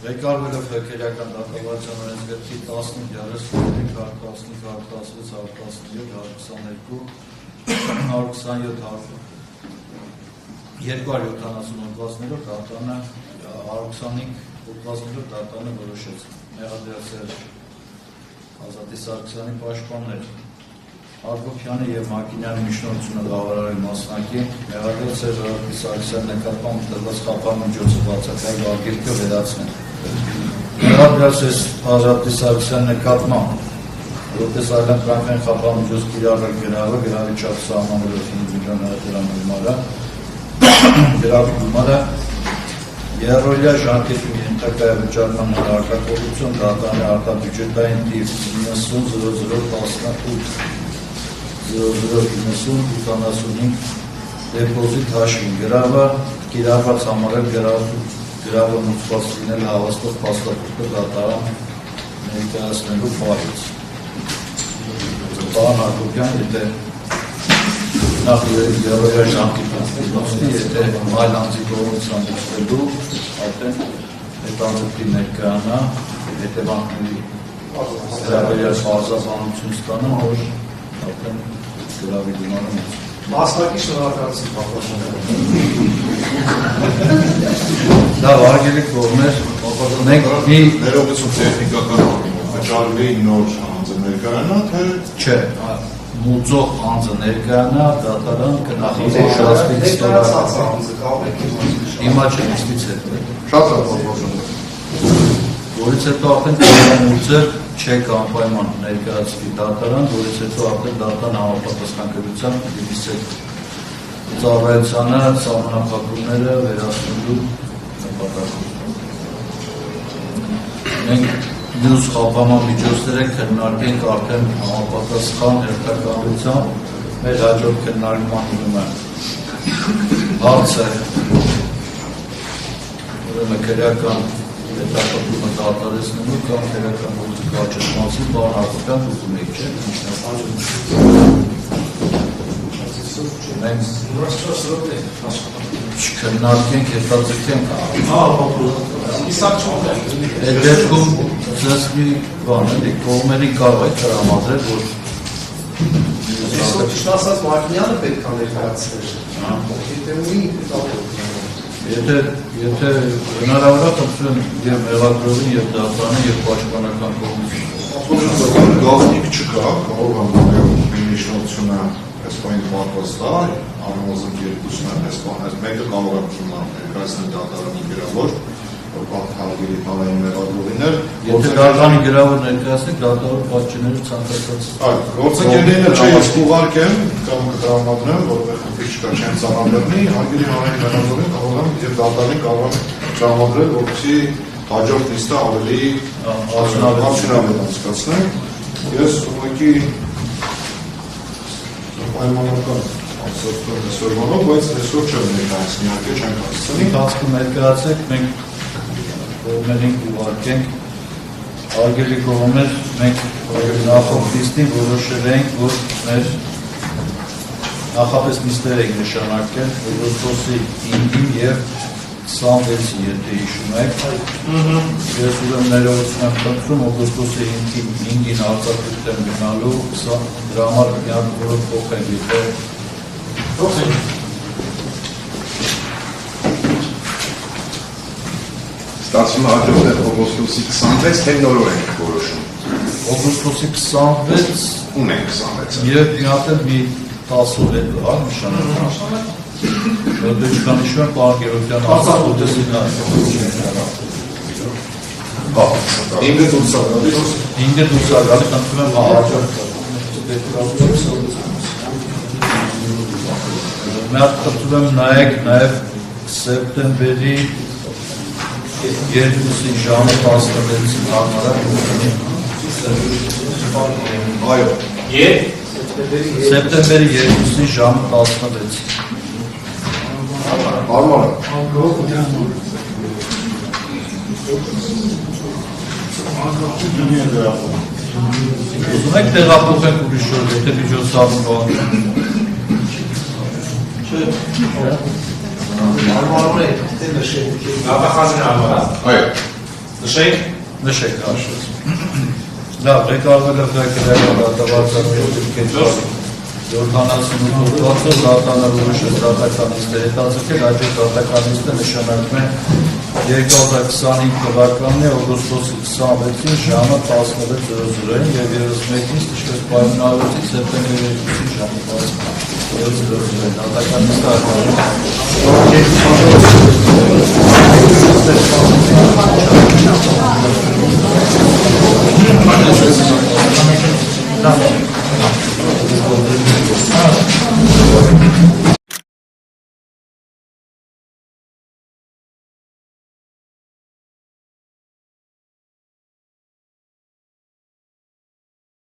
Ղեկավարելով հոգելական դատավարության օրենսգրքի 15-16-17-270 դատանը 125 դատանը որոշեց մեղադրյալ Ազատի Սարգսյանի պաշտպաններ Հակոբյանի և Մակինյանի միջնորդությունը գավառարի մասնակի մեղադրյալ Ազատի Սարգսյանի նկատմամբ տրված խափամիջոցը բացակայել արգելքը վերացնել Մեղադրյալ Ազատի Սարգսյանի նկատմամբ որպես այլընտրանքային խափամիջոց կիրառել գրավը գրավի չափ սահմանելով 5 միլիոն դրամի գրավի գումարը երրորդյա ժանտիթունի ենթակայ վճարման հարկատվություն դատանի արտաբյուջետային տիվ 90-00-90-85 դեպոզիտ հաշվին գրավը կիրառված համարել գրավը մուծված լինել հավաստող փաստաթուղթը դատարան ներկայացնելու պահից Պարոն Հակոբյան, եթե նախ երրորդյա ժանտիթունի եթե այլ անձի կողմից հանդիպելու արդեն հետանձրտի ներկայանա հետևանքների հրավերյալ պարզաբանություն ստանա, որ արդեն գրավի գումարը մեծ Մասնակի շնորհակալություն պապաշնորհ Դա վարգելի կողմեր մենք մի ներողություն տեխնիկական առումով վճարվի նոր անձը ներկայանա, թե չէ մուծող անձը ներկայանա դատարան կնախագծի շարժվի հիմա չէ նստից հետո շատ լավ որից հետո արդեն կողմուծել չեք անպայման ներկայացվի դատարան, որից հետո արդեն դատարան համապատասխանատվությամբ դիվիսել ծառայությանը սահմանափակումները վերացնելու նպատակով։ Մենք մյուս խափաման միջոցները քննարկենք արդեն համապատասխան հերթականությամբ մեր հաջորդ քննարկման ուղղումը հարցը ուրեմն քրեական հետապնդումը դատարեցնելու կամ քրեական գործի կաճեցմացի բան Հակոբյան ուզում եք չէ մենք չքննարկենք հետաձգենք այդ դեպքում ձեզ մի բան էլի կողմերի կարող է տրամադրել որ Իսկ ասած Մակինյանը պետք է ներկայացներ Եթե հնարավոր է խնդրեմ և մեղադրողին և դատարանը և պաշտպանական կողմից գաղտնիք չկա, կարող եմ միջնորդությունը այս բանին պատված տա, առնվազն երկուսն այս մեկը կարող եմ ներկայացնել դատարանի գրավոր, որ պատահարների հանրային մեղադրողիներ Եթե դատարանի գրավոր ներկայացնեք, դատարան պատճենները ցանկացած գործընկերները չէ ես կուղարկեմ կամ կտրամադրեմ, որովհետև խնդիր չկա չեն ծանրաբեռնի, հարգելի հանրային մեղադրողին կարող եմ և դատարանին կարող եմ տրամադրել, որպեսզի հաջորդ լիստը ավելի արդյունավետ անցկացնենք։ Ես ուղղակի պայմանական անցկացնում այսօրվանով, բայց այսօր չեմ ներկայացնի, իհարկե չենք հասցնի։ Ընթացքում ներկայացեք, մենք կողմերին կուղարկենք, հարգելի կողմեր, մենք նախորդ լիստին որոշել ենք, որ մեր նախապես նիստեր ենք նշանակել օգոստոսի 5-ին և 26-ին, եթե հիշում եք, ես ուրեմն ներողություն եմ խնդրում օգոստոսի 5-ին արձակուրդ եմ գնալու, դրա համար միակ որով փոխենք, եթե Ստացվում հաջորդ է օգոստոսի 26, թե նորոր ենք որոշում։ օգոստոսի 26 ունենք 26-ը։ Եվ մի հատ մի 10 օր հետո, նշանակում։ Որտեղ չկանիշում եմ պարոն Գերոբյան ասացուտեսին Ինգը դուրս է գալիս։ Ինգը դուրս է գալիս, խնդրում եմ հաջորդ Մի հատ խնդրում եմ նայեք նաև սեպտեմբերի 2-ի ժամը 16-ին հարմարակ Այո։ Սեպտեմբերի 2-ի ժամը 16-ին Հարմար Ուզում եք տեղափոխենք ուրիշ օր, եթե միջոցառում բան Հարմարում է թե նշենք Այո Նշեք։ Նշեք հաշվեց։ Լավ, ղեկավարվել է ղեկավարի դատավարձանների 78 օգտվածով դատաներ ուրիշ դատականիստը հետաձգել, այդ դատականիստը նշանակում է 2025 թվականի օգոստոսի 26-ին ժամը 16:00-ին եւ 31-ին Տիշկես պայմանավորից սեպտեմբերի 2-ին ժամը 10:00-ին դատականիստը արտադրել